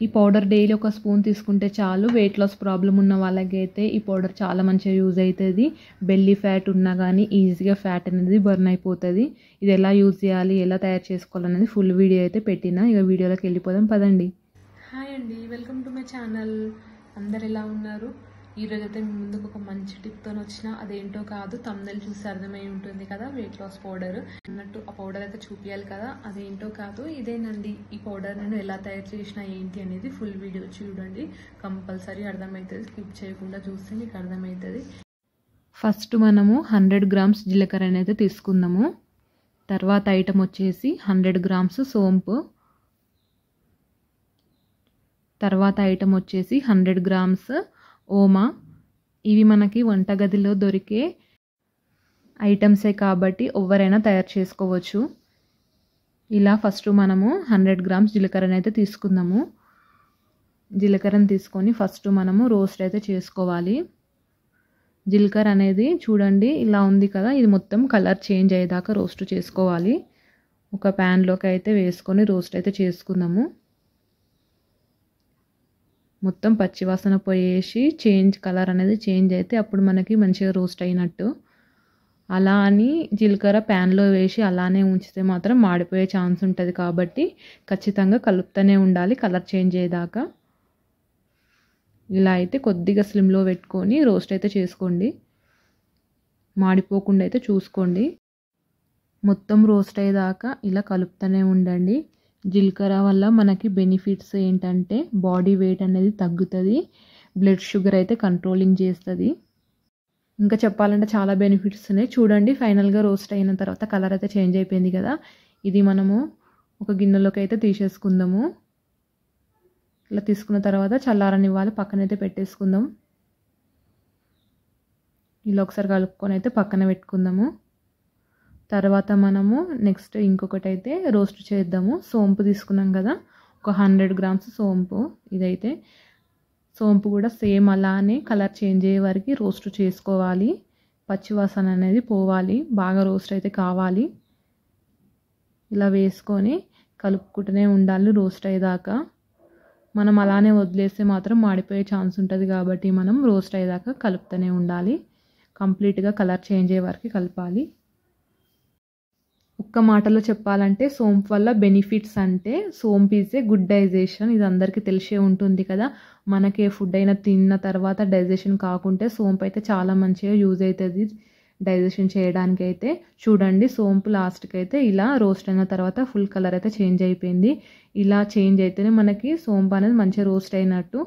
ఈ powder daily ఒక spoon తీసుకుంటే చాలు. వెయిట్ లాస్ ప్రాబ్లం ఉన్న వాళ్ళకైతే ఈ పౌడర్ చాలా మంచిగా యూజ్ అవుతుంది. బెల్లీ ఫ్యాట్ ఉన్నా కానీ ఈజీగా ఫ్యాట్ అనేది బర్న్ అయిపోతుంది. ఇది ఎలా యూజ్ చేయాలి, ఎలా తయారు చేసుకోవాలనేది ఫుల్ వీడియో అయితే పెట్టిన. ఇక వీడియోలోకి వెళ్ళిపోదాం పదండి. హాయ్ అండి, వెల్కమ్ టు మై ఛానల్. అందరు ఎలా ఉన్నారు? ఈరోజు అయితే మీ ముందుకు ఒక మంచి టిప్తో వచ్చిన. అదేంటో కాదు, థంబ్నెయిల్ చూసి అర్థమై ఉంటుంది కదా, వెయిట్ లాస్ పౌడర్ అన్నట్టు. ఆ పౌడర్ అయితే చూపించాలి కదా, అదేంటో కాదు ఇదేనండి. ఈ పౌడర్ నేను ఎలా తయారు చేసిన ఏంటి అనేది ఫుల్ వీడియో చూడండి, కంపల్సరీ అర్థమవుతుంది. స్కిప్ చేయకుండా చూస్తే మీకు అర్థమవుతుంది. ఫస్ట్ మనము 100 గ్రామ్స్ జీలకర్ర అనేది తీసుకుందాము. తర్వాత ఐటమ్ వచ్చేసి 100 గ్రామ్స్ సోంపు. తర్వాత ఐటమ్ వచ్చేసి 100 గ్రామ్స్ ఓమా. ఇవి మనకి వంటగదిలో దొరికే ఐటమ్సే కాబట్టి ఎవరైనా తయారు చేసుకోవచ్చు. ఇలా ఫస్ట్ మనము 100 గ్రామ్స్ జీలకర్రని అయితే తీసుకుందాము. జీలకర్రని తీసుకొని ఫస్ట్ మనము రోస్ట్ అయితే చేసుకోవాలి. జీలకర్ర అనేది చూడండి ఇలా ఉంది కదా, ఇది మొత్తం కలర్ చేంజ్ అయ్యేదాకా రోస్ట్ చేసుకోవాలి. ఒక ప్యాన్లోకి అయితే వేసుకొని రోస్ట్ అయితే చేసుకుందాము. మొత్తం పచ్చివాసన పోయేసి కలర్ అనేది చేంజ్ అయితే అప్పుడు మనకి మంచిగా రోస్ట్ అయినట్టు. అలా అని జీలకర్ర ప్యాన్లో వేసి అలానే ఉంచితే మాత్రం మాడిపోయే ఛాన్స్ ఉంటుంది కాబట్టి ఖచ్చితంగా కలుపుతూనే ఉండాలి కలర్ చేంజ్ అయ్యేదాకా. ఇలా అయితే కొద్దిగా స్లిమ్లో పెట్టుకొని రోస్ట్ అయితే చేసుకోండి, మాడిపోకుండా అయితే చూసుకోండి. మొత్తం రోస్ట్ అయ్యేదాకా ఇలా కలుపుతూనే ఉండండి. జీలకర్ర వల్ల మనకి బెనిఫిట్స్ ఏంటంటే బాడీ వెయిట్ అనేది తగ్గుతుంది, బ్లడ్ షుగర్ అయితే కంట్రోలింగ్ చేస్తుంది. ఇంకా చెప్పాలంటే చాలా బెనిఫిట్స్ ఉన్నాయి. చూడండి ఫైనల్గా రోస్ట్ అయిన తర్వాత కలర్ అయితే చేంజ్ అయిపోయింది కదా, ఇది మనము ఒక గిన్నెలోకి అయితే తీసేసుకుందాము. ఇలా తీసుకున్న తర్వాత చల్లారనివ్వాలి, పక్కనైతే పెట్టేసుకుందాం. ఇలా ఒకసారి కలుపుకొని అయితే పక్కన పెట్టుకుందాము. తర్వాత మనము నెక్స్ట్ ఇంకొకటి అయితే రోస్ట్ చేద్దాము. సోంపు తీసుకున్నాం కదా, ఒక 100 గ్రామ్స్ సోంపు. ఇదైతే సోంపు కూడా సేమ్ అలానే కలర్ చేంజ్ అయ్యే వరకు రోస్ట్ చేసుకోవాలి. పచ్చివాసన అనేది పోవాలి, బాగా రోస్ట్ అయితే కావాలి. ఇలా వేసుకొని కలుపుకుంటూనే ఉండాలి రోస్ట్ అయ్యేదాకా. మనం అలానే వదిలేస్తే మాత్రం మాడిపోయే ఛాన్స్ ఉంటుంది కాబట్టి మనం రోస్ట్ అయ్యేదాకా కలుపుతూనే ఉండాలి. కంప్లీట్గా కలర్ చేంజ్ అయ్యే వరకు కలపాలి. ఒక్క మాటలో చెప్పాలంటే సోంపు వల్ల బెనిఫిట్స్ అంటే సోంపు ఈజ్ ఏ గుడ్ డైజెషన్. ఇది అందరికీ తెలిసే ఉంటుంది కదా. మనకే ఫుడ్ అయినా తిన్న తర్వాత డైజెషన్ కాకుంటే సోంపు అయితే చాలా మంచిగా యూజ్ అవుతుంది డైజెషన్ చేయడానికి. అయితే చూడండి సోంపు లాస్ట్కి అయితే ఇలా రోస్ట్ అయిన తర్వాత ఫుల్ కలర్ అయితే చేంజ్ అయిపోయింది. ఇలా చేంజ్ అయితేనే మనకి సోంపు అనేది మంచిగా రోస్ట్ అయినట్టు.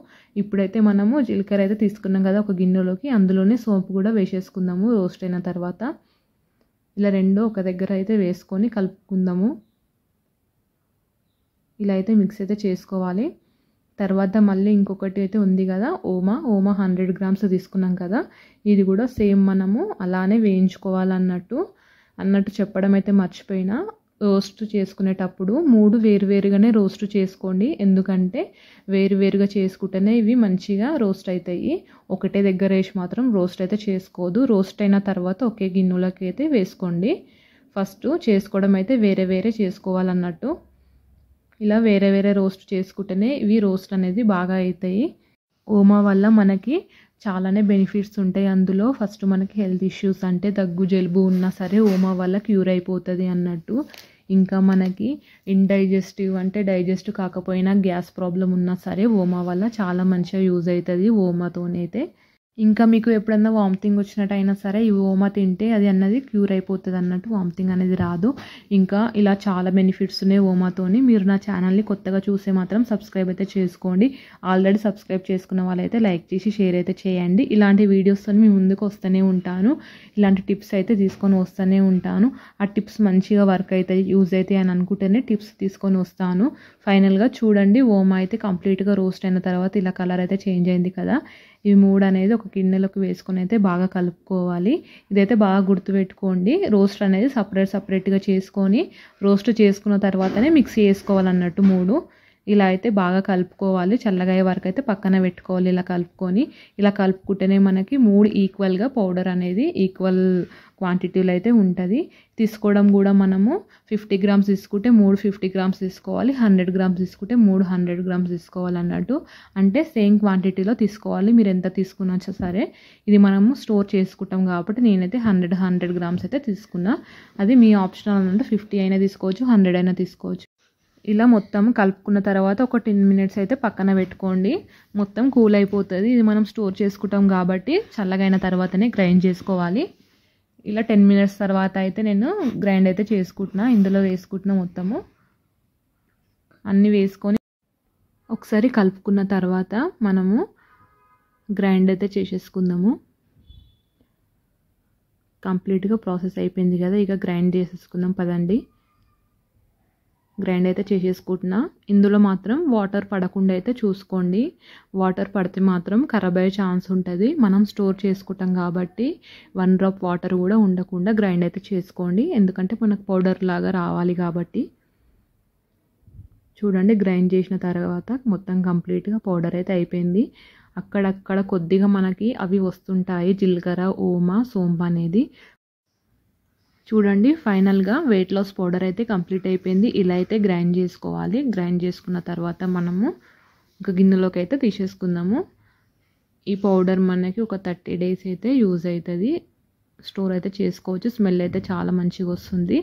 ఇప్పుడైతే మనము జీలకర్ర అయితే తీసుకున్నాం కదా ఒక గిన్నెలోకి, అందులోనే సోంపు కూడా వేసేసుకుందాము రోస్ట్ అయిన తర్వాత. ఇలా రెండు ఒక దగ్గర అయితే వేసుకొని కలుపుకుందాము. ఇలా అయితే మిక్స్ అయితే చేసుకోవాలి. తర్వాత మళ్ళీ ఇంకొకటి అయితే ఉంది కదా ఓమా 100 గ్రామ్స్ తీసుకున్నాం కదా, ఇది కూడా సేమ్ మనము అలానే వేయించుకోవాలన్నట్టు చెప్పడం అయితే మర్చిపోయినా. రోస్ట్ చేసుకునేటప్పుడు 3 వేరువేరుగానే రోస్ట్ చేసుకోండి, ఎందుకంటే వేరువేరుగా చేసుకుంటేనే ఇవి మంచిగా రోస్ట్ అవుతాయి. ఒకటే దగ్గర వేసి మాత్రం రోస్ట్ అయితే చేసుకోదు. రోస్ట్ అయిన తర్వాత ఒకే గిన్నెలోకి అయితే వేసుకోండి. ఫస్ట్ చేసుకోవడం అయితే వేరే వేరే చేసుకోవాలన్నట్టు. ఇలా వేరే వేరే రోస్ట్ చేసుకుంటేనే ఇవి రోస్ట్ అనేది బాగా అవుతాయి. ఓమా వల్ల మనకి చాలానే బెనిఫిట్స్ ఉంటాయి. అందులో ఫస్ట్ మనకి హెల్త్ ఇష్యూస్ అంటే దగ్గు జలుబు ఉన్నా సరే ఓమా వల్ల క్యూర్ అయిపోతుంది అన్నట్టు. ఇంకా మనకి ఇండైజెస్టివ్ అంటే డైజెస్ట్ కాకపోయినా గ్యాస్ ప్రాబ్లం ఉన్నా సరే ఓమా వల్ల చాలా మంచిగా యూజ్ అవుతుంది ఓమాతోనైతే. ఇంకా మీకు ఎప్పుడన్నా వామిటింగ్ వచ్చినట్టయినా సరే ఈ ఓమా తింటే అది అన్నది క్యూర్ అయిపోతుంది అన్నట్టు, వామిటింగ్ అనేది రాదు. ఇంకా ఇలా చాలా బెనిఫిట్స్ ఉన్నాయి ఓమాతోని. మీరు నా ఛానల్ని కొత్తగా చూసే మాత్రం సబ్స్క్రైబ్ అయితే చేసుకోండి. ఆల్రెడీ సబ్స్క్రైబ్ చేసుకున్న వాళ్ళైతే లైక్ చేసి షేర్ అయితే చేయండి. ఇలాంటి వీడియోస్తో మీ ముందుకు వస్తూనే ఉంటాను, ఇలాంటి టిప్స్ అయితే తీసుకొని వస్తూనే ఉంటాను. ఆ టిప్స్ మంచిగా వర్క్ అవుతాయి, యూజ్ అవుతాయి అని అనుకుంటేనే టిప్స్ తీసుకొని వస్తాను. ఫైనల్గా చూడండి ఓమా అయితే కంప్లీట్గా రోస్ట్ అయిన తర్వాత ఇలా కలర్ అయితే చేంజ్ అయింది కదా. ఇవి 3 అనేది ఒక గిన్నెలోకి వేసుకొని అయితే బాగా కలుపుకోవాలి. ఇదైతే బాగా గుర్తుపెట్టుకోండి, రోస్ట్ అనేది సపరేట్గా చేసుకొని రోస్ట్ చేసుకున్న తర్వాతనే మిక్సీ వేసుకోవాలన్నట్టు 3. ఇలా అయితే బాగా కలుపుకోవాలి. చల్లగా అయ్యే వరకు అయితే పక్కన పెట్టుకోవాలి. ఇలా కలుపుకొని ఇలా కలుపుకుంటేనే మనకి 3 ఈక్వల్గా పౌడర్ అనేది ఈక్వల్ క్వాంటిటీలో అయితే ఉంటుంది. తీసుకోవడం కూడా మనము 50 గ్రామ్స్ తీసుకుంటే 3 50 గ్రామ్స్ తీసుకోవాలి. 100 గ్రామ్స్ తీసుకుంటే 3 100 గ్రామ్స్ తీసుకోవాలి అన్నట్టు. అంటే సేమ్ క్వాంటిటీలో తీసుకోవాలి. మీరు ఎంత తీసుకున్నా సరే. ఇది మనము స్టోర్ చేసుకుంటాం కాబట్టి నేనైతే 100 గ్రామ్స్ అయితే తీసుకున్నా. అది మీ ఆప్షనల్ అంటే 50 అయినా తీసుకోవచ్చు, 100 అయినా తీసుకోవచ్చు. ఇలా మొత్తం కలుపుకున్న తర్వాత ఒక 10 మినిట్స్ అయితే పక్కన పెట్టుకోండి. మొత్తం కూల్ అయిపోతుంది. ఇది మనం స్టోర్ చేసుకుంటాం కాబట్టి చల్లగైన తర్వాతనే గ్రైండ్ చేసుకోవాలి. ఇలా 10 మినిట్స్ తర్వాత అయితే నేను గ్రైండ్ అయితే చేసుకుంటున్నా. ఇందులో వేసుకుంటున్నా మొత్తము అన్నీ వేసుకొని ఒకసారి కలుపుకున్న తర్వాత మనము గ్రైండ్ అయితే చేసేసుకుందాము. కంప్లీట్గా ప్రాసెస్ అయిపోయింది కదా, ఇక గ్రైండ్ చేసేసుకుందాం పదండి. గ్రైండ్ అయితే చేసేసుకుంటున్నా. ఇందులో మాత్రం వాటర్ పడకుండా అయితే చూసుకోండి. వాటర్ పడితే మాత్రం ఖరాబ్ అయ్యే ఛాన్స్ ఉంటుంది. మనం స్టోర్ చేసుకుంటాం కాబట్టి 1 డ్రాప్ వాటర్ కూడా ఉండకుండా గ్రైండ్ అయితే చేసుకోండి. ఎందుకంటే మనకు పౌడర్ లాగా రావాలి కాబట్టి. చూడండి గ్రైండ్ చేసిన తర్వాత మొత్తం కంప్లీట్గా పౌడర్ అయితే అయిపోయింది. అక్కడక్కడ కొద్దిగా మనకి అవి వస్తుంటాయి, జీలకర్ర, ఓమా, సోంపు అనేది. చూడండి ఫైనల్గా వెయిట్ లాస్ పౌడర్ అయితే కంప్లీట్ అయిపోయింది. ఇలా అయితే గ్రైండ్ చేసుకోవాలి. గ్రైండ్ చేసుకున్న తర్వాత మనము ఒక గిన్నెలోకి అయితే తీసేసుకుందాము. ఈ పౌడర్ మనకి ఒక 30 డేస్ అయితే యూజ్ అవుతుంది. స్టోర్ అయితే చేసుకోవచ్చు. స్మెల్ అయితే చాలా మంచిగా వస్తుంది.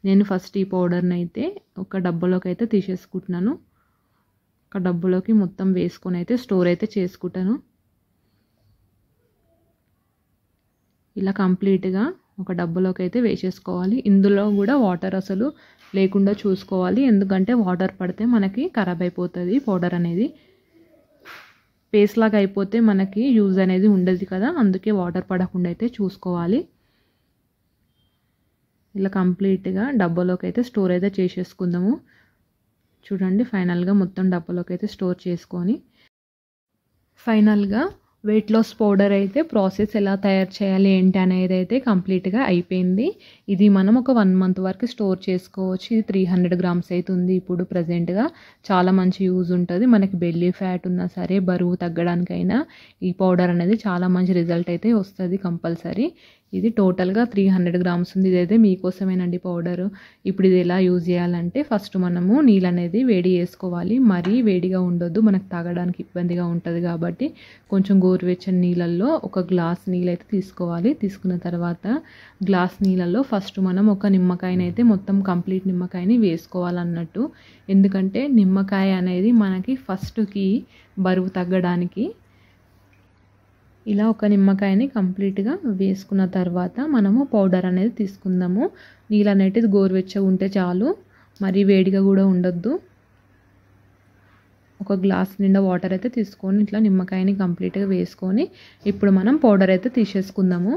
నేను ఫస్ట్ ఈ పౌడర్ని అయితే ఒక డబ్బాలోకి అయితే తీసేసుకుంటున్నాను. ఒక డబ్బాలోకి మొత్తం వేసుకొని అయితే స్టోర్ అయితే చేసుకుంటాను. ఇలా కంప్లీట్గా ఒక డబ్బాలోకి అయితే వేసేసుకోవాలి. ఇందులో కూడా వాటర్ అసలు లేకుండా చూసుకోవాలి. ఎందుకంటే వాటర్ పడితే మనకి ఖరాబ్ అయిపోతుంది పౌడర్ అనేది. పేస్ట్ లాగా అయిపోతే మనకి యూజ్ అనేది ఉండదు కదా, అందుకే వాటర్ పడకుండా అయితే చూసుకోవాలి. ఇలా కంప్లీట్గా డబ్బాలోకి అయితే స్టోర్ అయితే చేసేసుకుందాము. చూడండి ఫైనల్గా మొత్తం డబ్బాలోకి అయితే స్టోర్ చేసుకొని ఫైనల్గా వెయిట్ లాస్ పౌడర్ అయితే ప్రాసెస్ ఎలా తయారు చేయాలి ఏంటి అనేది అయితే కంప్లీట్గా అయిపోయింది. ఇది మనం ఒక 1 మంత్ వరకు స్టోర్ చేసుకోవచ్చు. ఇది 300 గ్రామ్స్ అవుతుంది ఇప్పుడు ప్రజెంట్గా. చాలా మంచి యూజ్ ఉంటుంది. మనకి బెల్లీ ఫ్యాట్ ఉన్నా సరే, బరువు తగ్గడానికైనా ఈ పౌడర్ అనేది చాలా మంచి రిజల్ట్ అయితే వస్తుంది కంపల్సరీ. ఇది టోటల్గా 300 గ్రామ్స్ ఉంది. ఇదైతే మీకోసమేనండి పౌడరు. ఇప్పుడు ఇది ఎలా యూజ్ చేయాలంటే ఫస్ట్ మనము నీళ్ళు అనేది వేడి చేసుకోవాలి. మరీ వేడిగా ఉండొద్దు, మనకు తాగడానికి ఇబ్బందిగా ఉంటుంది కాబట్టి కొంచెం గోరువెచ్చని నీళ్ళల్లో ఒక గ్లాస్ నీళ్ళు అయితే తీసుకోవాలి. తీసుకున్న తర్వాత గ్లాస్ నీళ్ళల్లో ఫస్ట్ మనం ఒక నిమ్మకాయని అయితే మొత్తం కంప్లీట్ నిమ్మకాయని వేసుకోవాలన్నట్టు. ఎందుకంటే నిమ్మకాయ అనేది మనకి ఫస్ట్కి బరువు తగ్గడానికి. ఇలా ఒక నిమ్మకాయని కంప్లీట్గా వేసుకున్న తర్వాత మనము పౌడర్ అనేది తీసుకుందాము. నీళ్ళు అనేది గోరువెచ్చగా ఉంటే చాలు, మరీ వేడిగా కూడా ఉండొద్దు. ఒక గ్లాస్ నిండా వాటర్ అయితే తీసుకొని ఇట్లా నిమ్మకాయని కంప్లీట్గా వేసుకొని ఇప్పుడు మనం పౌడర్ అయితే తీసేసుకుందాము.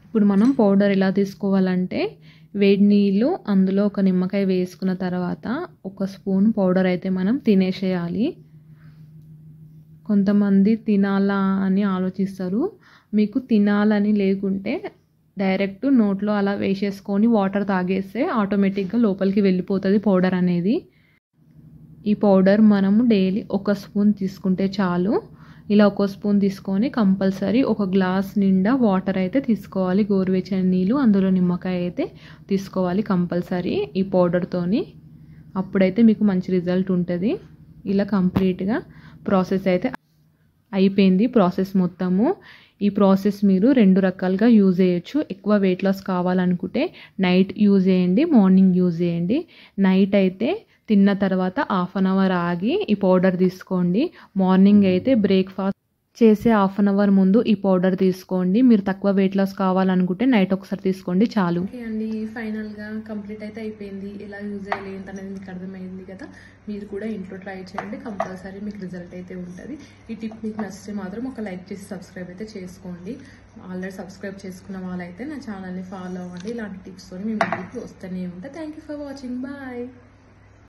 ఇప్పుడు మనం పౌడర్ ఎలా తీసుకోవాలంటే వేడి నీళ్ళు అందులో ఒక నిమ్మకాయ వేసుకున్న తర్వాత ఒక స్పూన్ పౌడర్ అయితే మనం తినేసేయాలి. కొంతమంది తినాలా అని ఆలోచిస్తారు. మీకు తినాలని లేకుంటే డైరెక్ట్ నోట్లో అలా వేసేసుకొని వాటర్ తాగేస్తే ఆటోమేటిక్గా లోపలికి వెళ్ళిపోతుంది పౌడర్ అనేది. ఈ పౌడర్ మనము డైలీ ఒక స్పూన్ తీసుకుంటే చాలు. ఇలా ఒక స్పూన్ తీసుకొని కంపల్సరీ ఒక గ్లాస్ నిండా వాటర్ అయితే తీసుకోవాలి. గోరువెచ్చని నీళ్ళు అందులో నిమ్మకాయ అయితే తీసుకోవాలి కంపల్సరీ ఈ పౌడర్తోని. అప్పుడైతే మీకు మంచి రిజల్ట్ ఉంటుంది. ఇలా కంప్లీట్గా ప్రాసెస్ అయితే అయిపోయింది. ప్రాసెస్ మొత్తము ఈ ప్రాసెస్ మీరు 2 రకాలుగా యూజ్ చేయొచ్చు. ఎక్కువ వెయిట్ లాస్ కావాలనుకుంటే నైట్ యూజ్ చేయండి, మార్నింగ్ యూజ్ చేయండి. నైట్ అయితే తిన్న తర్వాత 1/2 అవర్ ఆగి ఈ పౌడర్ తీసుకోండి. మార్నింగ్ అయితే బ్రేక్ఫాస్ట్ చేసే 1/2 అవర్ ముందు ఈ పౌడర్ తీసుకోండి. మీరు తక్కువ వెయిట్ లాస్ కావాలనుకుంటే నైట్ ఒకసారి తీసుకోండి చాలు. ఓకే అండి, ఫైనల్గా కంప్లీట్ అయితే అయిపోయింది. ఎలా యూజ్ చేయాలి ఏంటనేది మీకు అర్థమైంది కదా. మీరు కూడా ఇంట్లో ట్రై చేయండి, కంపల్సరీ మీకు రిజల్ట్ అయితే ఉంటుంది. ఈ టిప్ మీకు నచ్చితే మాత్రం ఒక లైక్ చేసి సబ్స్క్రైబ్ అయితే చేసుకోండి. ఆల్రెడీ సబ్స్క్రైబ్ చేసుకున్న వాళ్ళైతే నా ఛానల్ని ఫాలో అవ్వండి. ఇలాంటి టిప్స్తో మీ ముందుకు వస్తూనే ఉంటాయి. Thank you for watching. Bye.